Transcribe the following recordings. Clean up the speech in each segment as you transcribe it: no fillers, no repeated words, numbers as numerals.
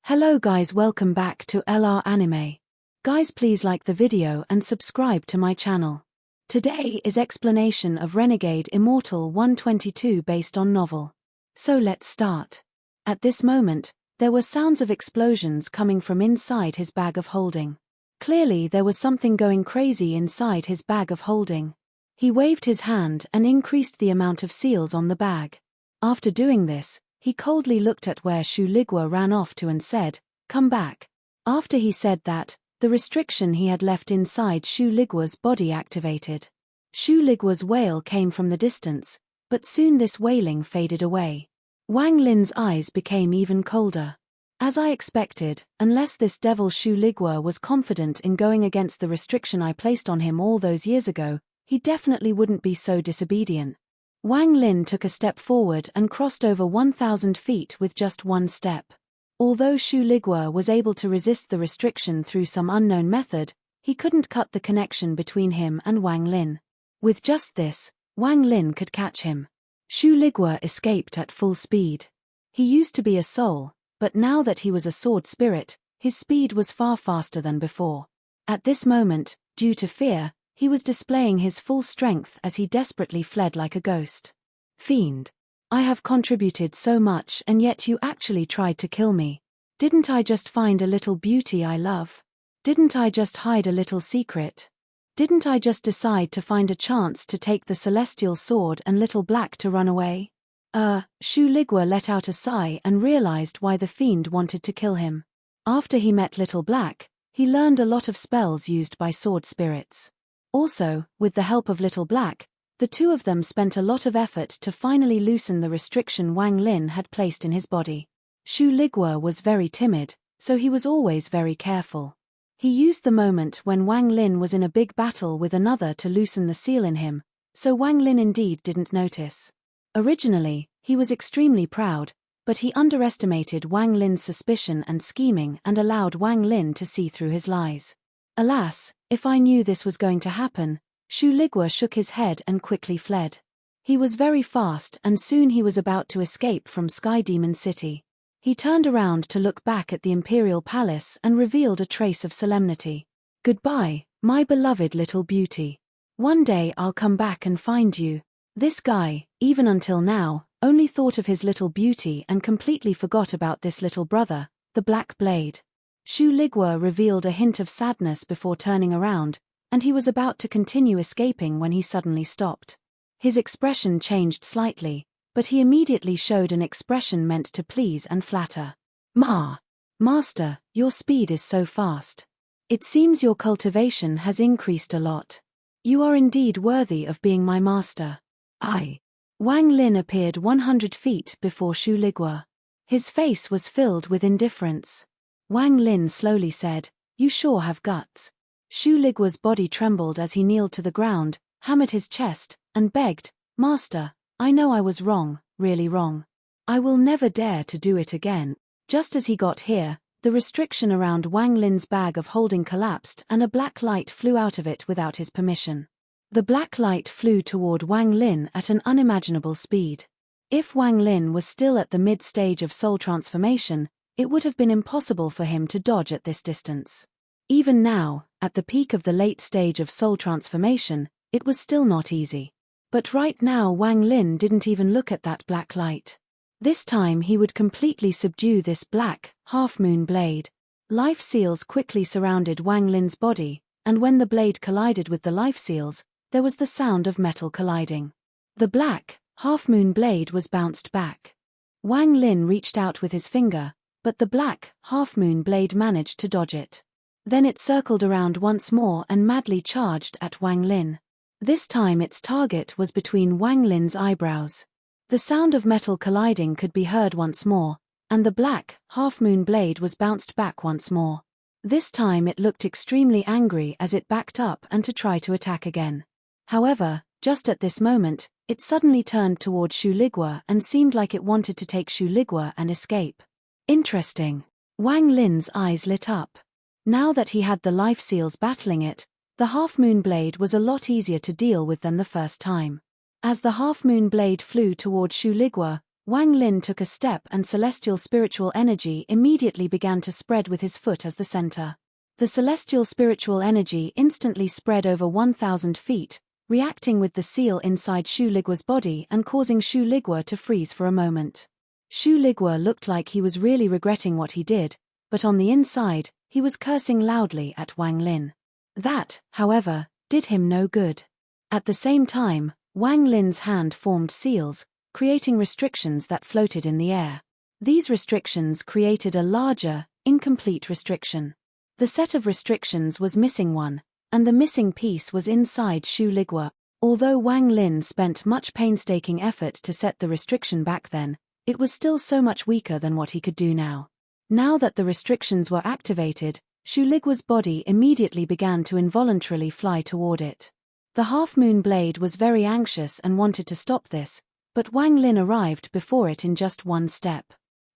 Hello guys, welcome back to LR Anime. Guys, please like the video and subscribe to my channel. Today is explanation of Renegade Immortal 122 based on novel. So let's start. At this moment, there were sounds of explosions coming from inside his bag of holding. Clearly there was something going crazy inside his bag of holding. He waved his hand and increased the amount of seals on the bag. After doing this, he coldly looked at where Shu Ligua ran off to and said, "Come back." After he said that, the restriction he had left inside Shu Ligua's body activated. Shu Ligua's wail came from the distance, but soon this wailing faded away. Wang Lin's eyes became even colder. As I expected, unless this devil Shu Ligua was confident in going against the restriction I placed on him all those years ago, he definitely wouldn't be so disobedient. Wang Lin took a step forward and crossed over 1,000 feet with just one step. Although Shu Ligua was able to resist the restriction through some unknown method, he couldn't cut the connection between him and Wang Lin. With just this, Wang Lin could catch him. Shu Ligua escaped at full speed. He used to be a soul, but now that he was a sword spirit, his speed was far faster than before. At this moment, due to fear, he was displaying his full strength as he desperately fled like a ghost. "Fiend. I have contributed so much and yet you actually tried to kill me. Didn't I just find a little beauty I love? Didn't I just hide a little secret? Didn't I just decide to find a chance to take the celestial sword and Little Black to run away?" Shu Ligua let out a sigh and realized why the fiend wanted to kill him. After he met Little Black, he learned a lot of spells used by sword spirits. Also, with the help of Little Black, the two of them spent a lot of effort to finally loosen the restriction Wang Lin had placed in his body. Shu Ligua was very timid, so he was always very careful. He used the moment when Wang Lin was in a big battle with another to loosen the seal in him, so Wang Lin indeed didn't notice. Originally, he was extremely proud, but he underestimated Wang Lin's suspicion and scheming and allowed Wang Lin to see through his lies. Alas, if I knew this was going to happen. Shu Ligua shook his head and quickly fled. He was very fast and soon he was about to escape from Sky Demon City. He turned around to look back at the Imperial Palace and revealed a trace of solemnity. "Goodbye, my beloved little beauty. One day I'll come back and find you." This guy, even until now, only thought of his little beauty and completely forgot about this little brother, the Black Blade. Shu Ligua revealed a hint of sadness before turning around, and he was about to continue escaping when he suddenly stopped. His expression changed slightly, but he immediately showed an expression meant to please and flatter. Master, your speed is so fast. It seems your cultivation has increased a lot. You are indeed worthy of being my master." Wang Lin appeared 100 feet before Shu Ligua. His face was filled with indifference. Wang Lin slowly said, "You sure have guts." Shu Ligua's body trembled as he kneeled to the ground, hammered his chest, and begged, "Master, I know I was wrong, really wrong. I will never dare to do it again." Just as he got here, the restriction around Wang Lin's bag of holding collapsed and a black light flew out of it without his permission. The black light flew toward Wang Lin at an unimaginable speed. If Wang Lin was still at the mid-stage of soul transformation, it would have been impossible for him to dodge at this distance. Even now, at the peak of the late stage of soul transformation, it was still not easy. But right now Wang Lin didn't even look at that black light. This time he would completely subdue this black, half-moon blade. Life seals quickly surrounded Wang Lin's body, and when the blade collided with the life seals, there was the sound of metal colliding. The black, half-moon blade was bounced back. Wang Lin reached out with his finger, but the black, half-moon blade managed to dodge it. Then it circled around once more and madly charged at Wang Lin. This time its target was between Wang Lin's eyebrows. The sound of metal colliding could be heard once more, and the black, half-moon blade was bounced back once more. This time it looked extremely angry as it backed up and to try to attack again. However, just at this moment, it suddenly turned toward Shu Ligua and seemed like it wanted to take Shu Ligua and escape. Interesting. Wang Lin's eyes lit up. Now that he had the life seals battling it, the half-moon blade was a lot easier to deal with than the first time. As the half-moon blade flew toward Shu Ligua, Wang Lin took a step and celestial spiritual energy immediately began to spread with his foot as the center. The celestial spiritual energy instantly spread over 1,000 feet, reacting with the seal inside Shu Ligua's body and causing Shu Ligua to freeze for a moment. Shu Ligua looked like he was really regretting what he did, but on the inside, he was cursing loudly at Wang Lin. That, however, did him no good. At the same time, Wang Lin's hand formed seals, creating restrictions that floated in the air. These restrictions created a larger, incomplete restriction. The set of restrictions was missing one, and the missing piece was inside Shu Ligua. Although Wang Lin spent much painstaking effort to set the restriction back then, it was still so much weaker than what he could do now. Now that the restrictions were activated, Shu Ligua's body immediately began to involuntarily fly toward it. The half-moon blade was very anxious and wanted to stop this, but Wang Lin arrived before it in just one step.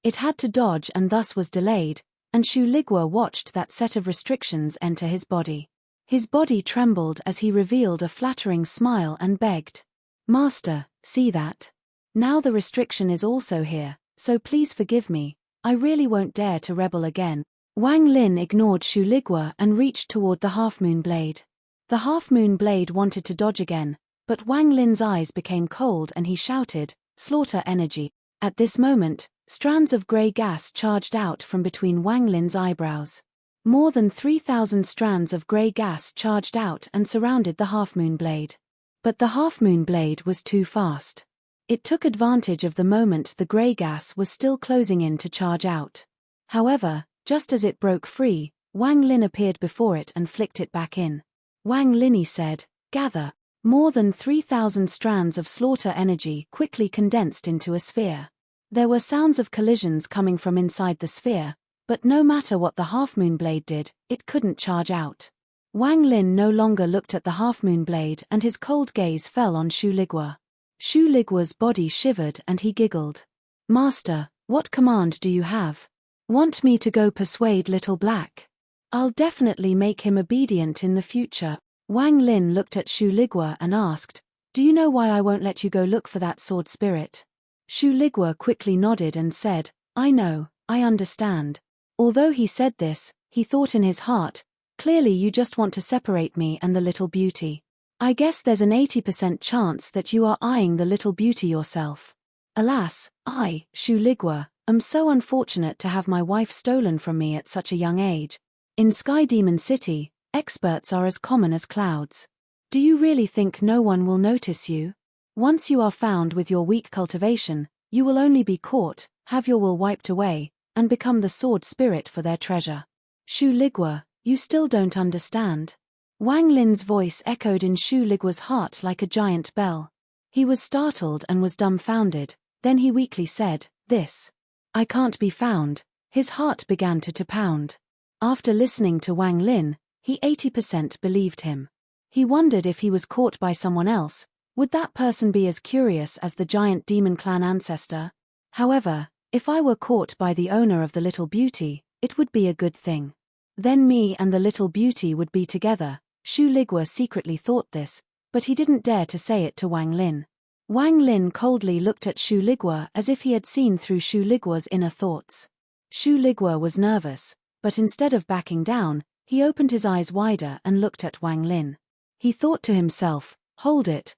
It had to dodge and thus was delayed, and Shu Ligua watched that set of restrictions enter his body. His body trembled as he revealed a flattering smile and begged, "Master, see that? Now the restriction is also here, so please forgive me, I really won't dare to rebel again." Wang Lin ignored Shu Ligua and reached toward the half-moon blade. The half-moon blade wanted to dodge again, but Wang Lin's eyes became cold and he shouted, "Slaughter energy." At this moment, strands of gray gas charged out from between Wang Lin's eyebrows. More than 3,000 strands of gray gas charged out and surrounded the half-moon blade. But the half-moon blade was too fast. It took advantage of the moment the gray gas was still closing in to charge out. However, just as it broke free, Wang Lin appeared before it and flicked it back in. Wang Lin said, "Gather." More than 3,000 strands of slaughter energy quickly condensed into a sphere. There were sounds of collisions coming from inside the sphere, but no matter what the half-moon blade did, it couldn't charge out. Wang Lin no longer looked at the half-moon blade and his cold gaze fell on Shu Ligua. Shu Ligua's body shivered and he giggled. "Master, what command do you have? Want me to go persuade Little Black? I'll definitely make him obedient in the future." Wang Lin looked at Shu Ligua and asked, "Do you know why I won't let you go look for that sword spirit?" Shu Ligua quickly nodded and said, "I know, I understand." Although he said this, he thought in his heart, "Clearly you just want to separate me and the little beauty. I guess there's an 80% chance that you are eyeing the little beauty yourself." Alas, I, Shu Ligua, am so unfortunate to have my wife stolen from me at such a young age. In Sky Demon City, experts are as common as clouds. Do you really think no one will notice you? Once you are found with your weak cultivation, you will only be caught, have your will wiped away, and become the sword spirit for their treasure. Shu Ligua, you still don't understand. Wang Lin's voice echoed in Shu Ligua's heart like a giant bell. He was startled and was dumbfounded, then he weakly said, "This. I can't be found." His heart began to pound. After listening to Wang Lin, he 80% believed him. He wondered if he was caught by someone else, would that person be as curious as the giant demon clan ancestor? However, if I were caught by the owner of the little beauty, it would be a good thing. Then me and the little beauty would be together. Shu Ligua secretly thought this, but he didn't dare to say it to Wang Lin. Wang Lin coldly looked at Shu Ligua as if he had seen through Shu Ligua's inner thoughts. Shu Ligua was nervous, but instead of backing down, he opened his eyes wider and looked at Wang Lin. He thought to himself, hold it,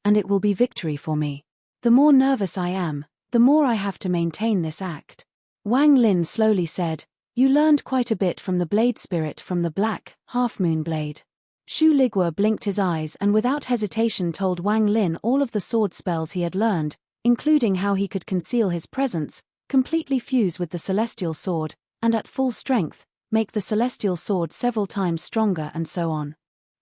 and it will be victory for me. The more nervous I am, the more I have to maintain this act. Wang Lin slowly said, "You learned quite a bit from the blade spirit from the black, half-moon blade." Shu Ligua blinked his eyes and without hesitation told Wang Lin all of the sword spells he had learned, including how he could conceal his presence, completely fuse with the celestial sword, and at full strength, make the celestial sword several times stronger and so on.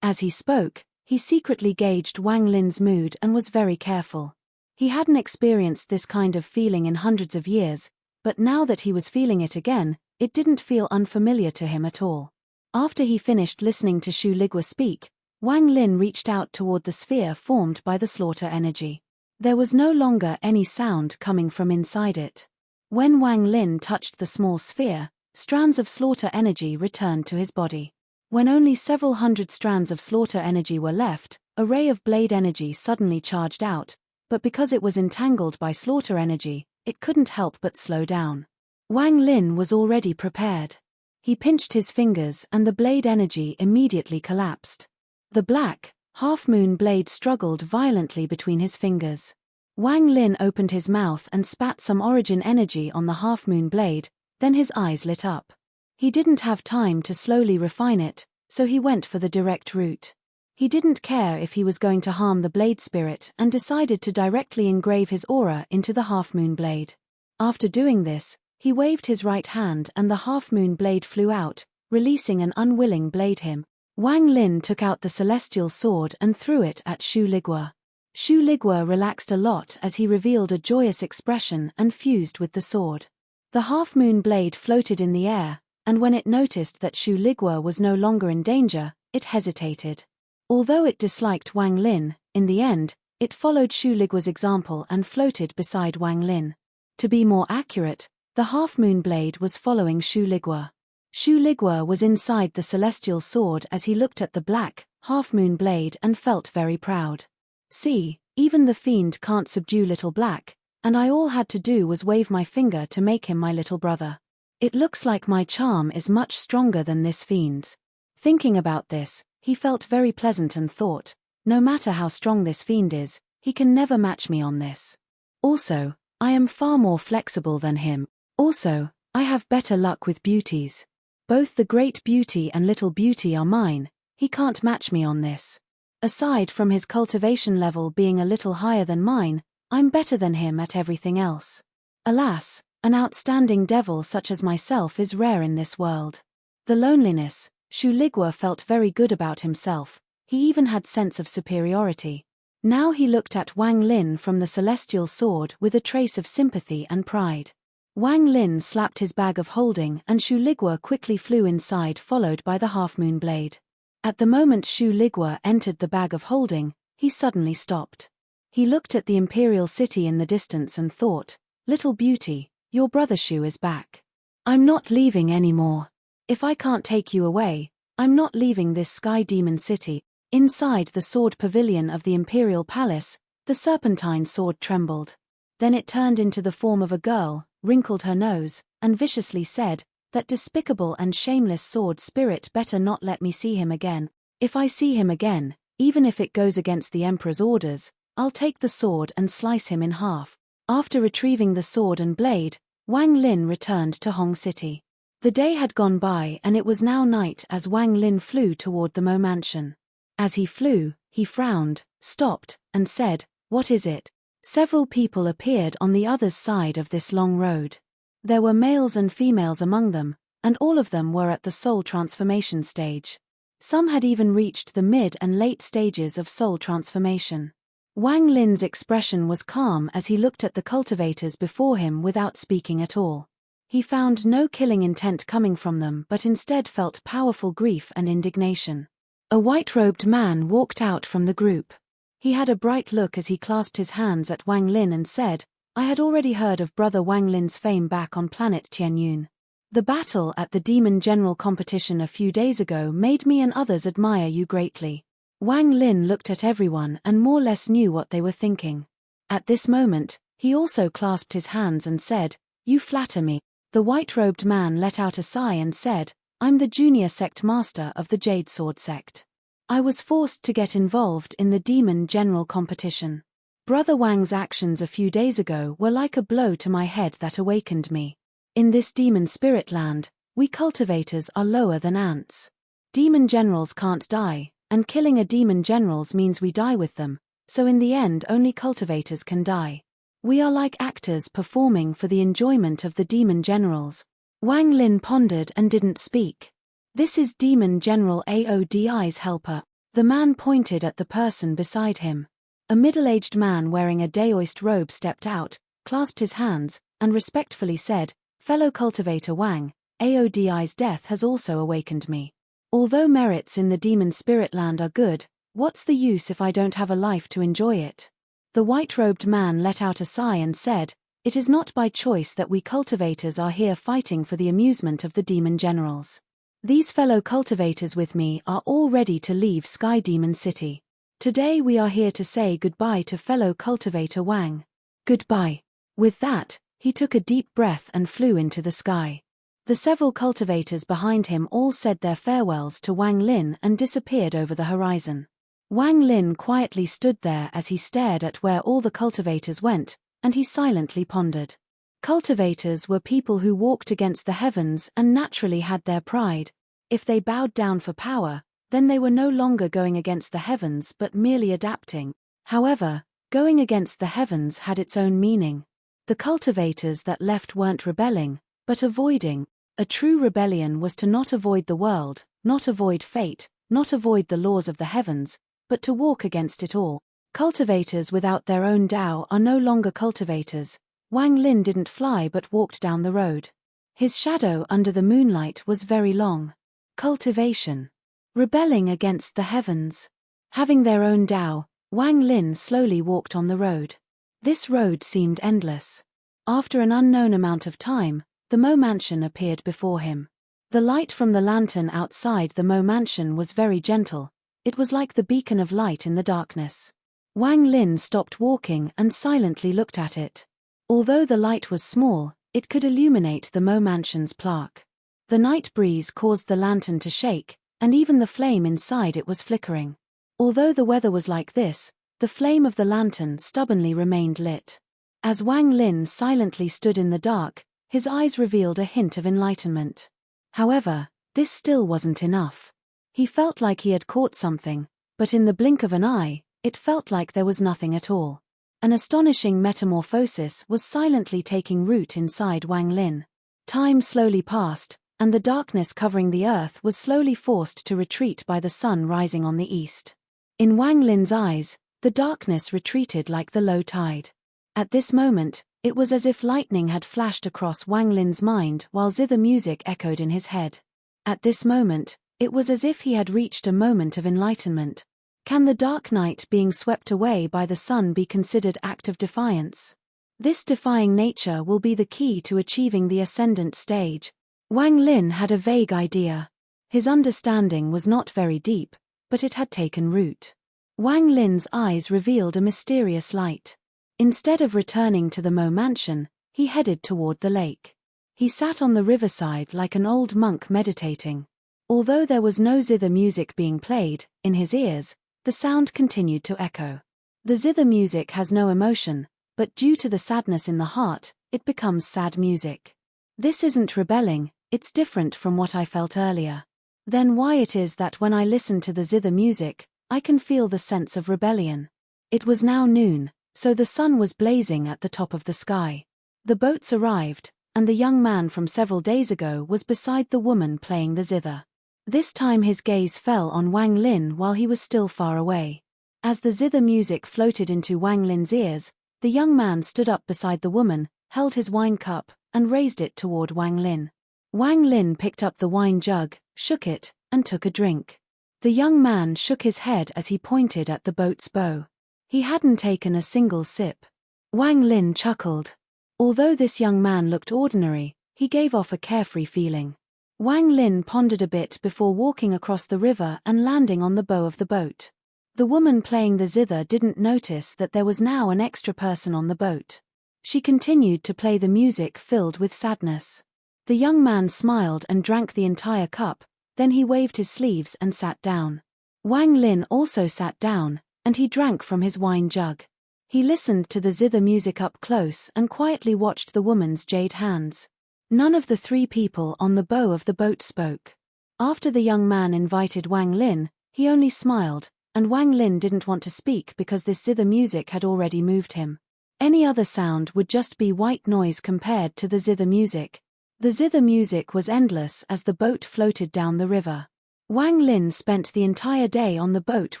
As he spoke, he secretly gauged Wang Lin's mood and was very careful. He hadn't experienced this kind of feeling in hundreds of years, but now that he was feeling it again, it didn't feel unfamiliar to him at all. After he finished listening to Shu Ligua speak, Wang Lin reached out toward the sphere formed by the slaughter energy. There was no longer any sound coming from inside it. When Wang Lin touched the small sphere, strands of slaughter energy returned to his body. When only several hundred strands of slaughter energy were left, a ray of blade energy suddenly charged out, but because it was entangled by slaughter energy, it couldn't help but slow down. Wang Lin was already prepared. He pinched his fingers and the blade energy immediately collapsed. The black, half-moon blade struggled violently between his fingers. Wang Lin opened his mouth and spat some origin energy on the half-moon blade, then his eyes lit up. He didn't have time to slowly refine it, so he went for the direct route. He didn't care if he was going to harm the blade spirit and decided to directly engrave his aura into the half-moon blade. After doing this, he waved his right hand and the half-moon blade flew out, releasing an unwilling blade him. Wang Lin took out the celestial sword and threw it at Shu Ligua. Shu Ligua relaxed a lot as he revealed a joyous expression and fused with the sword. The half-moon blade floated in the air, and when it noticed that Shu Ligua was no longer in danger, it hesitated. Although it disliked Wang Lin, in the end, it followed Shu Ligua's example and floated beside Wang Lin. To be more accurate, the half-moon blade was following Shu Ligua. Shu Ligua was inside the celestial sword as he looked at the black, half-moon blade and felt very proud. See, even the fiend can't subdue little black, and I all had to do was wave my finger to make him my little brother. It looks like my charm is much stronger than this fiend's. Thinking about this, he felt very pleasant and thought, no matter how strong this fiend is, he can never match me on this. Also, I am far more flexible than him. Also, I have better luck with beauties. Both the great beauty and little beauty are mine, he can't match me on this. Aside from his cultivation level being a little higher than mine, I'm better than him at everything else. Alas, an outstanding devil such as myself is rare in this world. The loneliness, Shu Ligua felt very good about himself, he even had sense of superiority. Now he looked at Wang Lin from the celestial sword with a trace of sympathy and pride. Wang Lin slapped his bag of holding and Shu Ligua quickly flew inside followed by the half-moon blade. At the moment Shu Ligua entered the bag of holding, he suddenly stopped. He looked at the imperial city in the distance and thought, "Little beauty, your brother Shu is back. I'm not leaving anymore. If I can't take you away, I'm not leaving this sky demon city." Inside the sword pavilion of the imperial palace, the serpentine sword trembled. Then it turned into the form of a girl, wrinkled her nose, and viciously said, "That despicable and shameless sword spirit better not let me see him again. If I see him again, even if it goes against the emperor's orders, I'll take the sword and slice him in half." After retrieving the sword and blade, Wang Lin returned to Hong City. The day had gone by and it was now night as Wang Lin flew toward the Mo mansion. As he flew, he frowned, stopped, and said, "What is it?" Several people appeared on the other side of this long road. There were males and females among them, and all of them were at the soul transformation stage. Some had even reached the mid and late stages of soul transformation. Wang Lin's expression was calm as he looked at the cultivators before him without speaking at all. He found no killing intent coming from them but instead felt powerful grief and indignation. A white-robed man walked out from the group. He had a bright look as he clasped his hands at Wang Lin and said, "I had already heard of Brother Wang Lin's fame back on planet Tianyun. The battle at the Demon General competition a few days ago made me and others admire you greatly." Wang Lin looked at everyone and more or less knew what they were thinking. At this moment, he also clasped his hands and said, "You flatter me." The white-robed man let out a sigh and said, "I'm the junior sect master of the Jade Sword sect. I was forced to get involved in the Demon General competition. Brother Wang's actions a few days ago were like a blow to my head that awakened me. In this demon spirit land, we cultivators are lower than ants. Demon generals can't die, and killing a demon generals means we die with them, so in the end only cultivators can die. We are like actors performing for the enjoyment of the demon generals." Wang Lin pondered and didn't speak. "This is Demon General Aodi's helper." The man pointed at the person beside him. A middle-aged man wearing a daoist robe stepped out, clasped his hands, and respectfully said, "Fellow cultivator Wang, Aodi's death has also awakened me. Although merits in the demon spirit land are good, what's the use if I don't have a life to enjoy it?" The white-robed man let out a sigh and said, "It is not by choice that we cultivators are here fighting for the amusement of the demon generals. These fellow cultivators with me are all ready to leave Sky Demon City. Today we are here to say goodbye to fellow cultivator Wang. Goodbye. With that, he took a deep breath and flew into the sky. The several cultivators behind him all said their farewells to Wang Lin and disappeared over the horizon. Wang Lin quietly stood there as he stared at where all the cultivators went, and he silently pondered. Cultivators were people who walked against the heavens and naturally had their pride. If they bowed down for power, then they were no longer going against the heavens but merely adapting. However, going against the heavens had its own meaning. The cultivators that left weren't rebelling, but avoiding. A true rebellion was to not avoid the world, not avoid fate, not avoid the laws of the heavens, but to walk against it all. Cultivators without their own Tao are no longer cultivators. Wang Lin didn't fly but walked down the road. His shadow under the moonlight was very long. Cultivation. Rebelling against the heavens. Having their own Tao, Wang Lin slowly walked on the road. This road seemed endless. After an unknown amount of time, the Mo mansion appeared before him. The light from the lantern outside the Mo mansion was very gentle. It was like the beacon of light in the darkness. Wang Lin stopped walking and silently looked at it. Although the light was small, it could illuminate the Mo mansion's plaque. The night breeze caused the lantern to shake, and even the flame inside it was flickering. Although the weather was like this, the flame of the lantern stubbornly remained lit. As Wang Lin silently stood in the dark, his eyes revealed a hint of enlightenment. However, this still wasn't enough. He felt like he had caught something, but in the blink of an eye, it felt like there was nothing at all. An astonishing metamorphosis was silently taking root inside Wang Lin. Time slowly passed, and the darkness covering the earth was slowly forced to retreat by the sun rising on the east. In Wang Lin's eyes, the darkness retreated like the low tide. At this moment, it was as if lightning had flashed across Wang Lin's mind while zither music echoed in his head. At this moment, it was as if he had reached a moment of enlightenment. Can the dark night being swept away by the sun be considered act of defiance? This defying nature will be the key to achieving the ascendant stage. Wang Lin had a vague idea. His understanding was not very deep, but it had taken root. Wang Lin's eyes revealed a mysterious light. Instead of returning to the Mo mansion, he headed toward the lake. He sat on the riverside like an old monk meditating. Although there was no zither music being played, in his ears, the sound continued to echo. The zither music has no emotion, but due to the sadness in the heart, it becomes sad music. This isn't rebelling, it's different from what I felt earlier. Then why it is that when I listen to the zither music, I can feel the sense of rebellion. It was now noon, so the sun was blazing at the top of the sky. The boats arrived, and the young man from several days ago was beside the woman playing the zither. This time his gaze fell on Wang Lin while he was still far away. As the zither music floated into Wang Lin's ears, the young man stood up beside the woman, held his wine cup, and raised it toward Wang Lin. Wang Lin picked up the wine jug, shook it, and took a drink. The young man shook his head as he pointed at the boat's bow. He hadn't taken a single sip. Wang Lin chuckled. Although this young man looked ordinary, he gave off a carefree feeling. Wang Lin pondered a bit before walking across the river and landing on the bow of the boat. The woman playing the zither didn't notice that there was now an extra person on the boat. She continued to play the music filled with sadness. The young man smiled and drank the entire cup, then he waved his sleeves and sat down. Wang Lin also sat down, and he drank from his wine jug. He listened to the zither music up close and quietly watched the woman's jade hands. None of the three people on the bow of the boat spoke. After the young man invited Wang Lin, he only smiled, and Wang Lin didn't want to speak because this zither music had already moved him. Any other sound would just be white noise compared to the zither music. The zither music was endless as the boat floated down the river. Wang Lin spent the entire day on the boat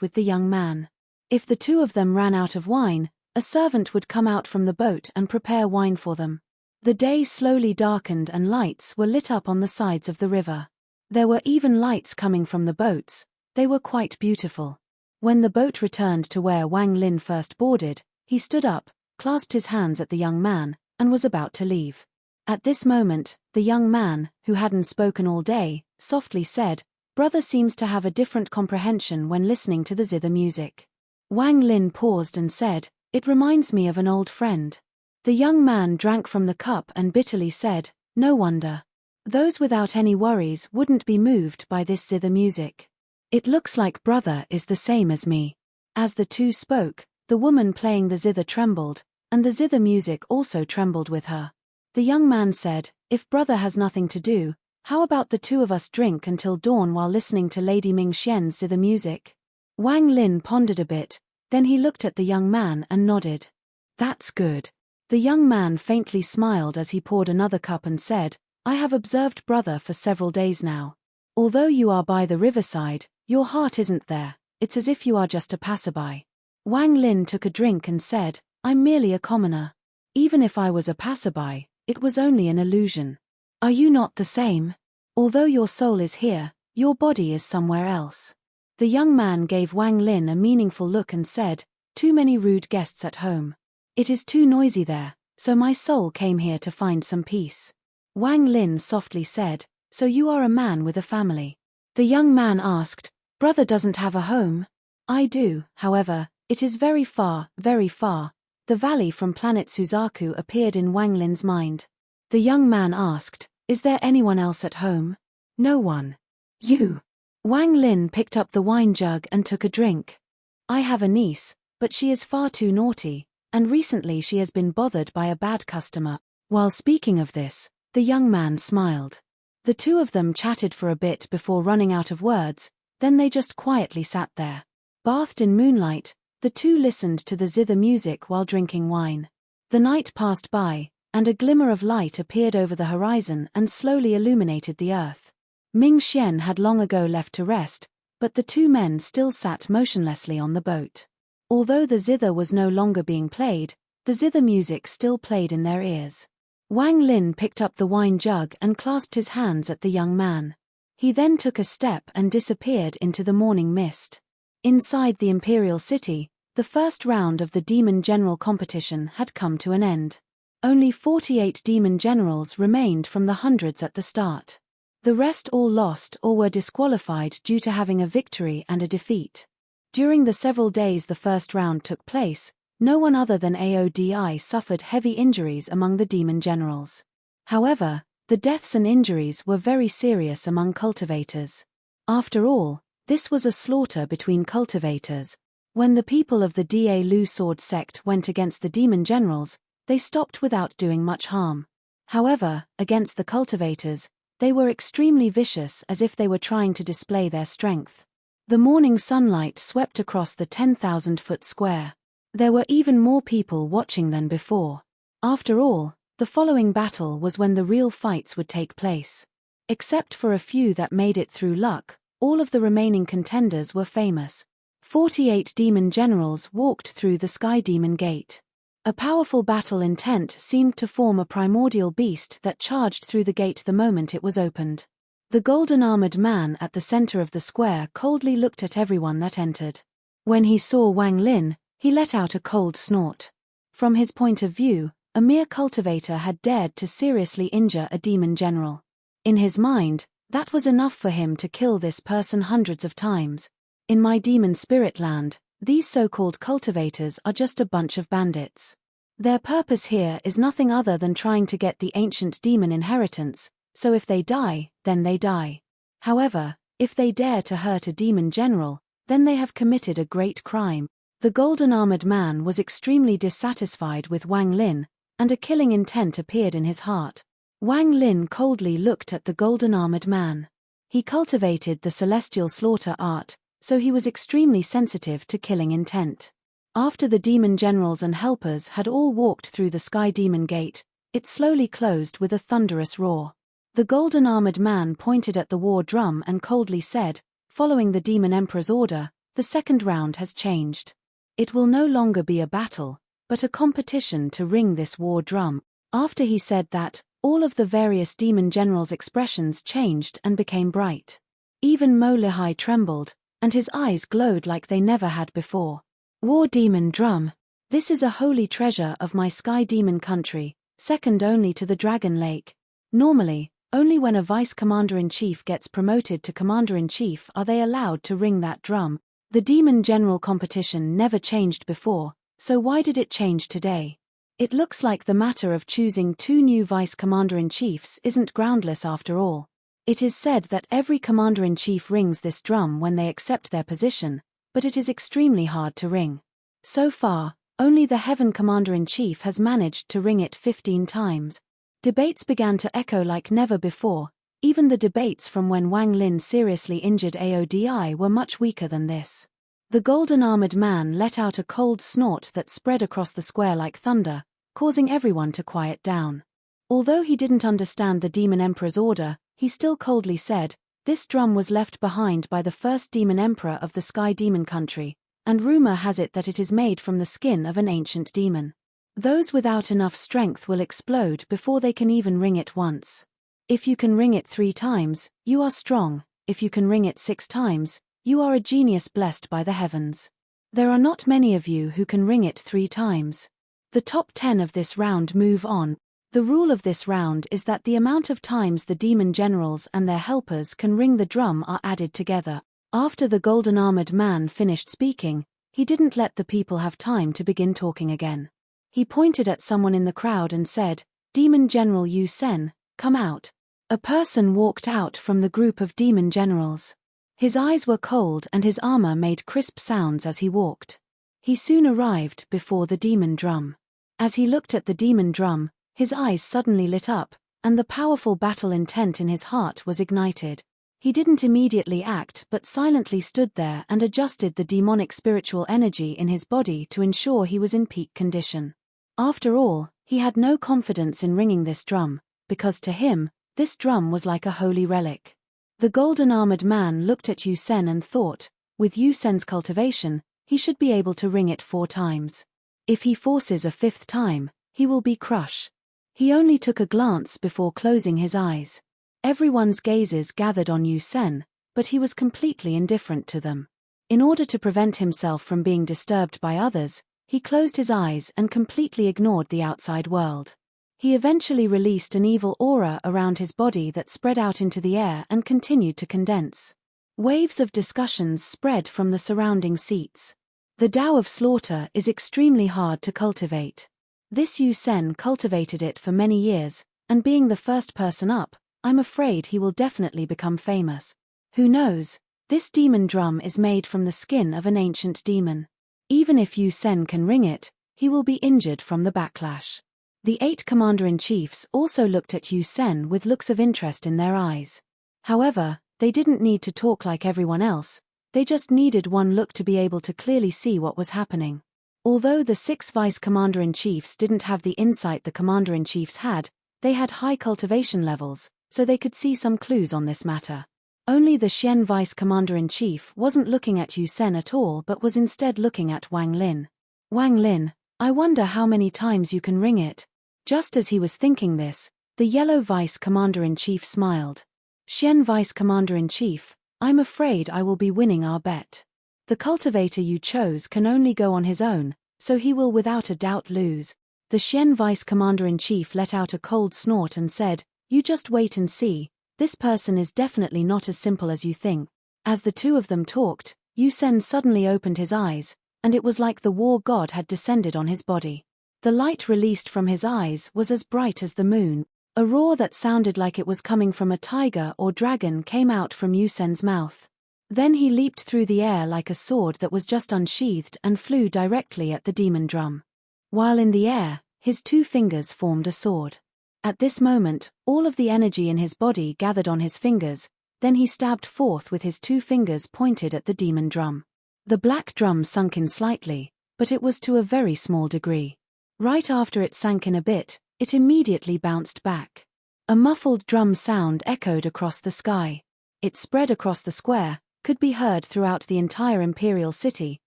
with the young man. If the two of them ran out of wine, a servant would come out from the boat and prepare wine for them. The day slowly darkened and lights were lit up on the sides of the river. There were even lights coming from the boats. They were quite beautiful. When the boat returned to where Wang Lin first boarded, he stood up, clasped his hands at the young man, and was about to leave. At this moment, the young man, who hadn't spoken all day, softly said, "Brother seems to have a different comprehension when listening to the zither music. Wang Lin paused and said, "It reminds me of an old friend." The young man drank from the cup and bitterly said, "No wonder. Those without any worries wouldn't be moved by this zither music. It looks like brother is the same as me." As the two spoke, the woman playing the zither trembled, and the zither music also trembled with her. The young man said, "If brother has nothing to do, how about the two of us drink until dawn while listening to Lady Ming Xian's zither music?" Wang Lin pondered a bit, then he looked at the young man and nodded. "That's good." The young man faintly smiled as he poured another cup and said, "I have observed brother for several days now. Although you are by the riverside, your heart isn't there, it's as if you are just a passerby." Wang Lin took a drink and said, "I'm merely a commoner. Even if I was a passerby, it was only an illusion. Are you not the same? Although your soul is here, your body is somewhere else." The young man gave Wang Lin a meaningful look and said, "Too many rude guests at home. It is too noisy there, so my soul came here to find some peace." Wang Lin softly said, "So you are a man with a family?" The young man asked, "Brother doesn't have a home?" "I do, however, it is very far, very far." The valley from planet Suzaku appeared in Wang Lin's mind. The young man asked, "Is there anyone else at home?" "No one." "You?" Wang Lin picked up the wine jug and took a drink. "I have a niece, but she is far too naughty, and recently she has been bothered by a bad customer." While speaking of this, the young man smiled. The two of them chatted for a bit before running out of words, then they just quietly sat there. Bathed in moonlight, the two listened to the zither music while drinking wine. The night passed by, and a glimmer of light appeared over the horizon and slowly illuminated the earth. Ming Xian had long ago left to rest, but the two men still sat motionlessly on the boat. Although the zither was no longer being played, the zither music still played in their ears. Wang Lin picked up the wine jug and clasped his hands at the young man. He then took a step and disappeared into the morning mist. Inside the Imperial City, the first round of the Demon General competition had come to an end. Only 48 demon generals remained from the hundreds at the start. The rest all lost or were disqualified due to having a victory and a defeat. During the several days the first round took place, no one other than Aodi suffered heavy injuries among the demon generals. However, the deaths and injuries were very serious among cultivators. After all, this was a slaughter between cultivators. When the people of the Da Lu sword sect went against the demon generals, they stopped without doing much harm. However, against the cultivators, they were extremely vicious, as if they were trying to display their strength. The morning sunlight swept across the 10,000-foot square. There were even more people watching than before. After all, the following battle was when the real fights would take place. Except for a few that made it through luck, all of the remaining contenders were famous. 48 demon generals walked through the Sky Demon Gate. A powerful battle intent seemed to form a primordial beast that charged through the gate the moment it was opened. The golden-armored man at the center of the square coldly looked at everyone that entered. When he saw Wang Lin, he let out a cold snort. From his point of view, a mere cultivator had dared to seriously injure a demon general. In his mind, that was enough for him to kill this person hundreds of times. In my demon spirit land, these so-called cultivators are just a bunch of bandits. Their purpose here is nothing other than trying to get the ancient demon inheritance, so if they die, then they die. However, if they dare to hurt a demon general, then they have committed a great crime. The golden-armored man was extremely dissatisfied with Wang Lin, and a killing intent appeared in his heart. Wang Lin coldly looked at the golden-armored man. He cultivated the celestial slaughter art, so he was extremely sensitive to killing intent. After the demon generals and helpers had all walked through the Sky Demon Gate, it slowly closed with a thunderous roar. The golden-armored man pointed at the war drum and coldly said, "Following the Demon Emperor's order, the second round has changed. It will no longer be a battle, but a competition to ring this war drum." After he said that, all of the various demon generals' expressions changed and became bright. Even Mo Lihai trembled, and his eyes glowed like they never had before. War demon drum. This is a holy treasure of my Sky Demon country, second only to the Dragon Lake. Normally, only when a vice commander-in-chief gets promoted to commander-in-chief are they allowed to ring that drum, The demon general competition never changed before, so why did it change today? It looks like the matter of choosing 2 new vice commander-in-chiefs isn't groundless after all. It is said that every commander-in-chief rings this drum when they accept their position, but it is extremely hard to ring. So far, only the Heaven Commander-in-Chief has managed to ring it 15 times. Debates began to echo like never before. Even the debates from when Wang Lin seriously injured Aodi were much weaker than this. The golden-armored man let out a cold snort that spread across the square like thunder, causing everyone to quiet down. Although he didn't understand the Demon Emperor's order, he still coldly said, "This drum was left behind by the first Demon Emperor of the Sky Demon Country, and rumor has it that it is made from the skin of an ancient demon. Those without enough strength will explode before they can even ring it once. If you can ring it 3 times, you are strong. If you can ring it 6 times, you are a genius blessed by the heavens. There are not many of you who can ring it 3 times. The top 10 of this round move on. The rule of this round is that the amount of times the demon generals and their helpers can ring the drum are added together." After the golden-armored man finished speaking, he didn't let the people have time to begin talking again. He pointed at someone in the crowd and said, "Demon General Yu Sen, come out." A person walked out from the group of demon generals. His eyes were cold and his armor made crisp sounds as he walked. He soon arrived before the demon drum. As he looked at the demon drum, his eyes suddenly lit up, and the powerful battle intent in his heart was ignited. He didn't immediately act but silently stood there and adjusted the demonic spiritual energy in his body to ensure he was in peak condition. After all, he had no confidence in ringing this drum, because to him, this drum was like a holy relic. The golden-armored man looked at Yu Sen and thought, with Yu Sen's cultivation, he should be able to ring it 4 times. If he forces a 5th time, he will be crushed. He only took a glance before closing his eyes. Everyone's gazes gathered on Yu Sen, but he was completely indifferent to them. In order to prevent himself from being disturbed by others, he closed his eyes and completely ignored the outside world. He eventually released an evil aura around his body that spread out into the air and continued to condense. Waves of discussions spread from the surrounding seats. The Tao of Slaughter is extremely hard to cultivate. This Yu Sen cultivated it for many years, and being the first person up, I'm afraid he will definitely become famous. Who knows? This demon drum is made from the skin of an ancient demon. Even if Yu Sen can ring it, he will be injured from the backlash. The 8 commander-in-chiefs also looked at Yu Sen with looks of interest in their eyes. However, they didn't need to talk like everyone else, they just needed one look to be able to clearly see what was happening. Although the 6 vice commander-in-chiefs didn't have the insight the commander-in-chiefs had, they had high cultivation levels, so they could see some clues on this matter. Only the Xian vice commander-in-chief wasn't looking at Yu Sen at all but was instead looking at Wang Lin. "Wang Lin, I wonder how many times you can ring it." Just as he was thinking this, the yellow vice commander-in-chief smiled. "Xian vice commander-in-chief, I'm afraid I will be winning our bet. The cultivator you chose can only go on his own, so he will without a doubt lose." The Xian vice commander-in-chief let out a cold snort and said, "You just wait and see, this person is definitely not as simple as you think." As the 2 of them talked, Yu Sen suddenly opened his eyes, and it was like the war god had descended on his body. The light released from his eyes was as bright as the moon. A roar that sounded like it was coming from a tiger or dragon came out from Yu Sen's mouth. Then he leaped through the air like a sword that was just unsheathed and flew directly at the demon drum. While in the air, his 2 fingers formed a sword. At this moment, all of the energy in his body gathered on his fingers, then he stabbed forth with his 2 fingers pointed at the demon drum. The black drum sunk in slightly, but it was to a very small degree. Right after it sank in a bit, it immediately bounced back. A muffled drum sound echoed across the sky. It spread across the square, could be heard throughout the entire Imperial City,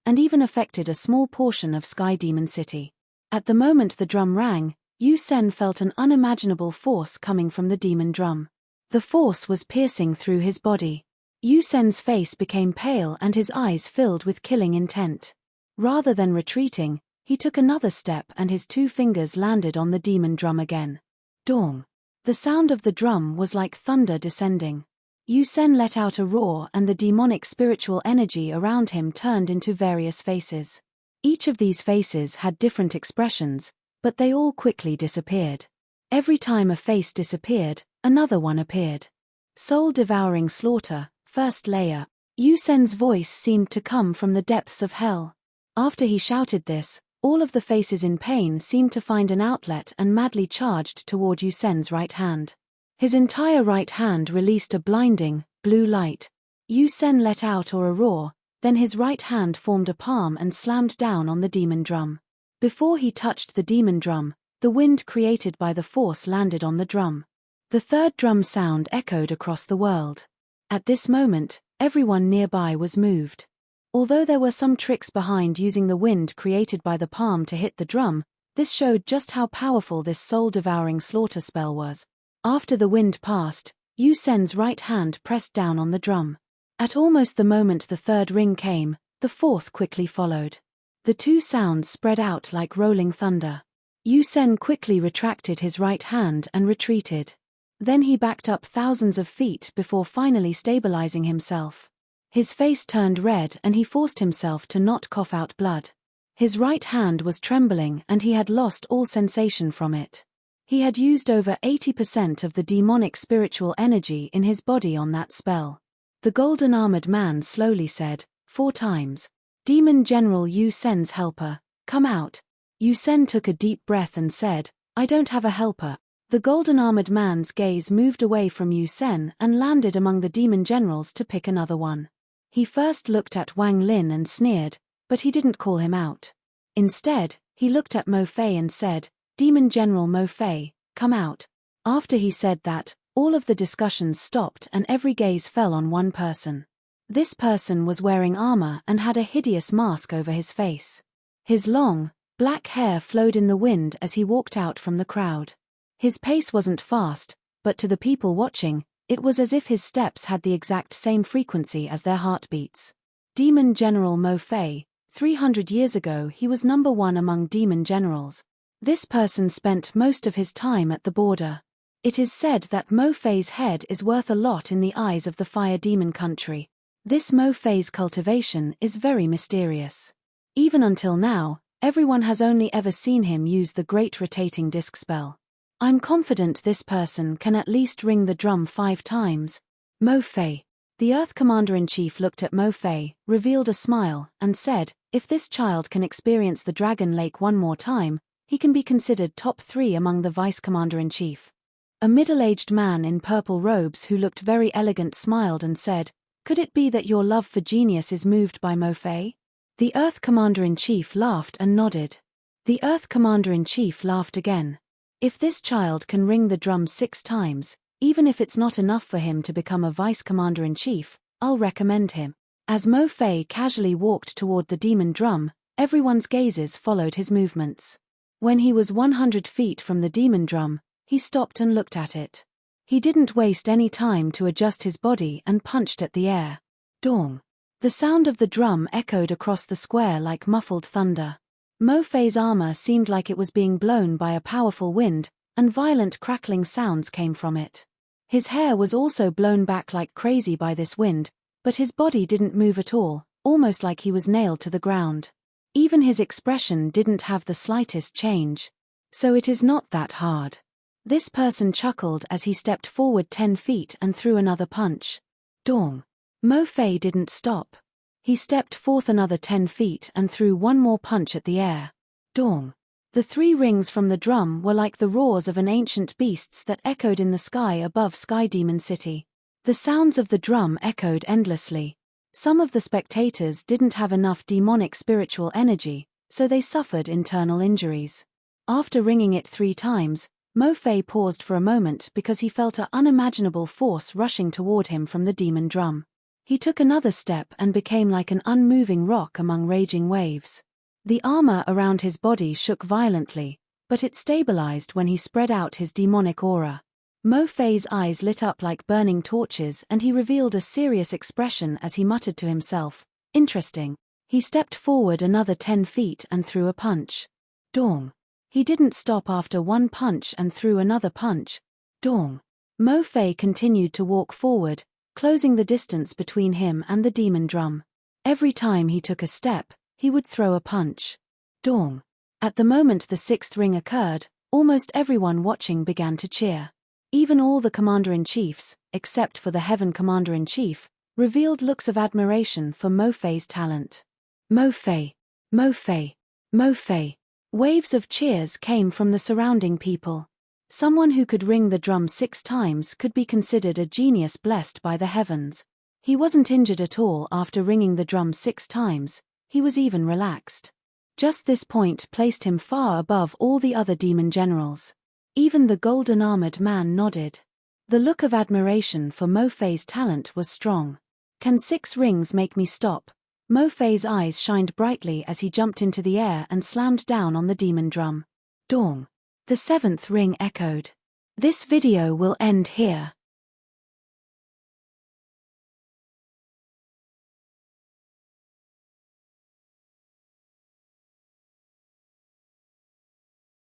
and even affected a small portion of Sky Demon City. At the moment the drum rang, Yu Sen felt an unimaginable force coming from the demon drum. The force was piercing through his body. Yu Sen's face became pale and his eyes filled with killing intent. Rather than retreating, he took another step and his 2 fingers landed on the demon drum again. Dong! The sound of the drum was like thunder descending. Yu Sen let out a roar and the demonic spiritual energy around him turned into various faces. Each of these faces had different expressions, but they all quickly disappeared. Every time a face disappeared, another one appeared. Soul-devouring slaughter, first layer. Yu Sen's voice seemed to come from the depths of hell. After he shouted this, all of the faces in pain seemed to find an outlet and madly charged toward Yu Sen's right hand. His entire right hand released a blinding, blue light. Yu Sen let out a roar, then his right hand formed a palm and slammed down on the demon drum. Before he touched the demon drum, the wind created by the force landed on the drum. The third drum sound echoed across the world. At this moment, everyone nearby was moved. Although there were some tricks behind using the wind created by the palm to hit the drum, this showed just how powerful this soul-devouring slaughter spell was. After the wind passed, Yu Sen's right hand pressed down on the drum. At almost the moment the third ring came, the fourth quickly followed. The two sounds spread out like rolling thunder. Yu Sen quickly retracted his right hand and retreated. Then he backed up thousands of feet before finally stabilizing himself. His face turned red and he forced himself to not cough out blood. His right hand was trembling and he had lost all sensation from it. He had used over 80% of the demonic spiritual energy in his body on that spell. The golden-armored man slowly said, 4 times, "Demon General Yu Sen's helper, come out." Yu Sen took a deep breath and said, "I don't have a helper." The golden-armored man's gaze moved away from Yu Sen and landed among the demon generals to pick another one. He first looked at Wang Lin and sneered, but he didn't call him out. Instead, he looked at Mo Fei and said, "Demon General Mo Fei, come out." After he said that, all of the discussions stopped and every gaze fell on one person. This person was wearing armor and had a hideous mask over his face. His long, black hair flowed in the wind as he walked out from the crowd. His pace wasn't fast, but to the people watching, it was as if his steps had the exact same frequency as their heartbeats. Demon General Mo Fei, 300 years ago he was number 1 among demon generals. This person spent most of his time at the border. It is said that Mo Fei's head is worth a lot in the eyes of the fire demon country. This Mo Fei's cultivation is very mysterious. Even until now, everyone has only ever seen him use the Great Rotating Disc spell. I'm confident this person can at least ring the drum 5 times. Mo Fei. The Earth Commander-in-Chief looked at Mo Fei, revealed a smile, and said, "If this child can experience the Dragon Lake one more time, he can be considered top 3 among the Vice Commander-in-Chief." A middle-aged man in purple robes who looked very elegant smiled and said, "Could it be that your love for genius is moved by Mo Fei?" The Earth Commander-in-Chief laughed and nodded. The Earth Commander-in-Chief laughed again. "If this child can ring the drum 6 times, even if it's not enough for him to become a Vice Commander-in-Chief, I'll recommend him." As Mo Fei casually walked toward the demon drum, everyone's gazes followed his movements. When he was 100 feet from the demon drum, he stopped and looked at it. He didn't waste any time to adjust his body and punched at the air. Dong. The sound of the drum echoed across the square like muffled thunder. Mo Fei's armor seemed like it was being blown by a powerful wind, and violent crackling sounds came from it. His hair was also blown back like crazy by this wind, but his body didn't move at all, almost like he was nailed to the ground. Even his expression didn't have the slightest change. So it is not that hard. This person chuckled as he stepped forward 10 feet and threw another punch. Dong. Mo Fei didn't stop. He stepped forth another 10 feet and threw one more punch at the air. Dong. The 3 rings from the drum were like the roars of an ancient beasts that echoed in the sky above Sky Demon City. The sounds of the drum echoed endlessly. Some of the spectators didn't have enough demonic spiritual energy, so they suffered internal injuries. After ringing it 3 times, Mo Fei paused for a moment because he felt an unimaginable force rushing toward him from the demon drum. He took another step and became like an unmoving rock among raging waves. The armor around his body shook violently, but it stabilized when he spread out his demonic aura. Mo Fei's eyes lit up like burning torches and he revealed a serious expression as he muttered to himself, "Interesting." He stepped forward another 10 feet and threw a punch. Dong. He didn't stop after 1 punch and threw another punch. Dong. Mo Fei continued to walk forward, closing the distance between him and the demon drum. Every time he took a step, he would throw a punch. Dong. At the moment the sixth ring occurred, almost everyone watching began to cheer. Even all the commander-in-chiefs, except for the Heaven Commander-in-Chief, revealed looks of admiration for Mo Fei's talent. Mo Fei! Mo Fei! Mo Fei! Waves of cheers came from the surrounding people. Someone who could ring the drum 6 times could be considered a genius blessed by the heavens. He wasn't injured at all after ringing the drum 6 times, he was even relaxed. Just this point placed him far above all the other demon generals. Even the golden-armored man nodded. The look of admiration for Mo Fei's talent was strong. Can 6 rings make me stop? Mo Fei's eyes shined brightly as he jumped into the air and slammed down on the demon drum. Dong. The 7th ring echoed. This video will end here.